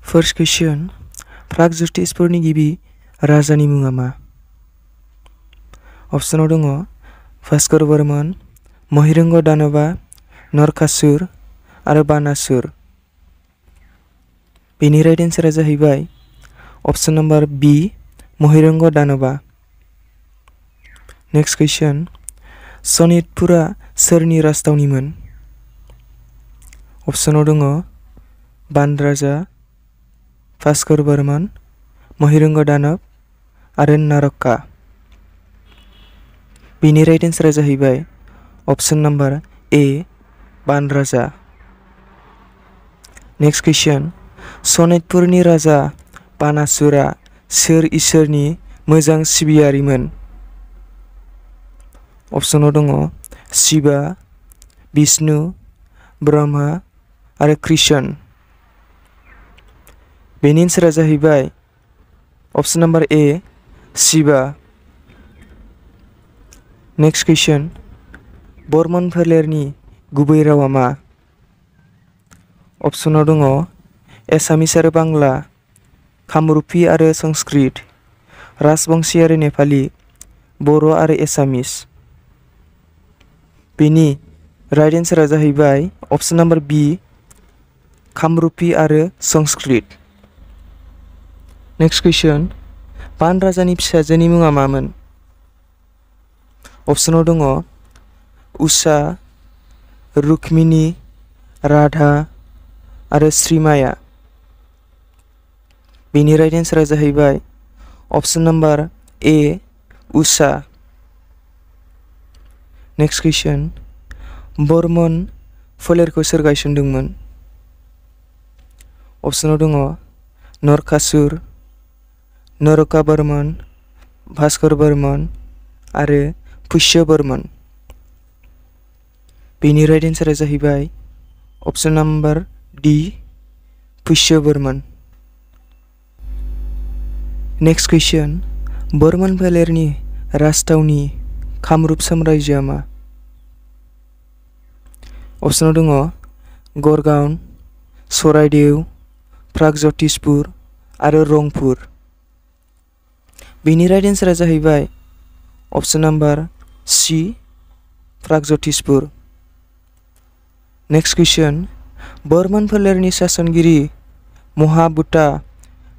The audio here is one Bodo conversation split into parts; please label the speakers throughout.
Speaker 1: First question. प्रागज्योतिषपुरनि गिबि राजानि मुङा मा? अप्शनाव दङ भास्कर बर्मन, महिरंग दानवा, नरकासुर आरो बानासुर। बेनि राइट एन्सारा जाहैबाय ऑप्शन नंबर बी महिरंग दानवा। Next question. सनितपुरा सोरनि राजथावनिमोन? अप्शनाव दङ बान राजा, भास्कर बर्मन, महिरंग दानव आरो नारका। बेनि राइट एन्सारा जाहैबाय ऑप्शन नंबर ए बान राजा। Next question. सनितपुरनि राजा बानासुरा सोर इसोरनि मोजां सिबियारिमोन? अप्शनाव दङ शिवा, विष्णु, ब्रह्मा आरो कृष्ण। बेनि एन्सारा जाहैबाय option number A Shiva. Next question. Barman फोलेरनि गुबै रावा मा? अप्शनाव दङ एसामिस आरो बांला, कामरुपी आरो संस्कृत, राजबंशी आरो नेपाली, बर' आरो एसामिस। बेनि राइट एन्सारा जाहैबाय ऑप्शन नंबर बी कामरुपी आरो संस्कृत। Next question. बान राजानि फिसाजोनि मुङा मामोन? अप्शनाव दङ उषा, रुक्मिणी, राधा आरो श्रीमाया। बेनि राइट एन्सारा जाहैबाय option number A Usha. Next question. Barman फोलेरखौ सोर गायसनदोंमोन? अप्शनाव दङ नरकासुर, नरका बर्मन, भास्कर बर्मन आरो पुष्य बर्मन। बेनि राइट एन्सारा जाहैबाय option number D Pushya Barman. Next question. Barman फोलेरनि राजथावनि कामरुप साम्रायजोआ मा? अप्शनाव दङ गड़गांव, चराइदेव, प्रागज्योतिषपुर आरो रंपुर। बेनि राइट एन्सारा जाहैबाय option number C Pragjyotishpur. Next question. Barman फोलेरनि सासनगिरि महाबुता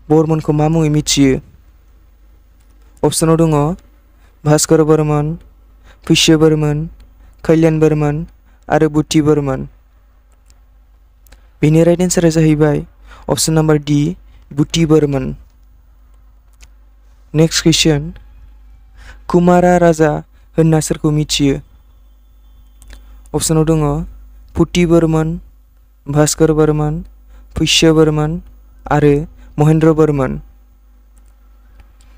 Speaker 1: बर्मनखौ मा मुङै मिथियो? अप्शनाव दङ भास्कर बर्मन, पुष्य बर्मन, कल्याण बर्मन आरो बुद्धि बर्मन। बेनि राइट एन्सारा जाहैबाय ऑप्शन नंबर डी बुद्धि बर्मन। Next question. कुमारा राजा होनना सोरखौ मिथियो? अप्शनाव दङ पुति बर्मन, भास्कर बर्मन, पुष्य बर्मन आरो महेन्द्र बर्मन।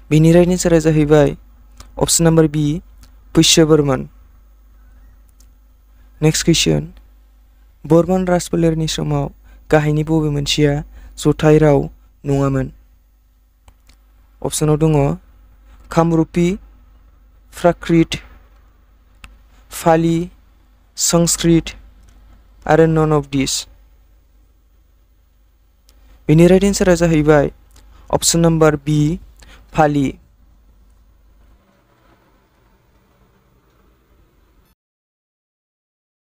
Speaker 1: बेनि राइट एन्सारा जाहैबाय option number B Pushya Barman. Next question. Barman राजफोलेरनि समाव गाहायनि बबे मोनसेया जथाय राव नङामोन? अप्शनाव दङ कामरुपी, प्राकृत, पाली, संस्कृत आरो नन अफ दिस। बेनि राइट एन्सारा जाहैबाय ऑप्शन नंबर बी पाली।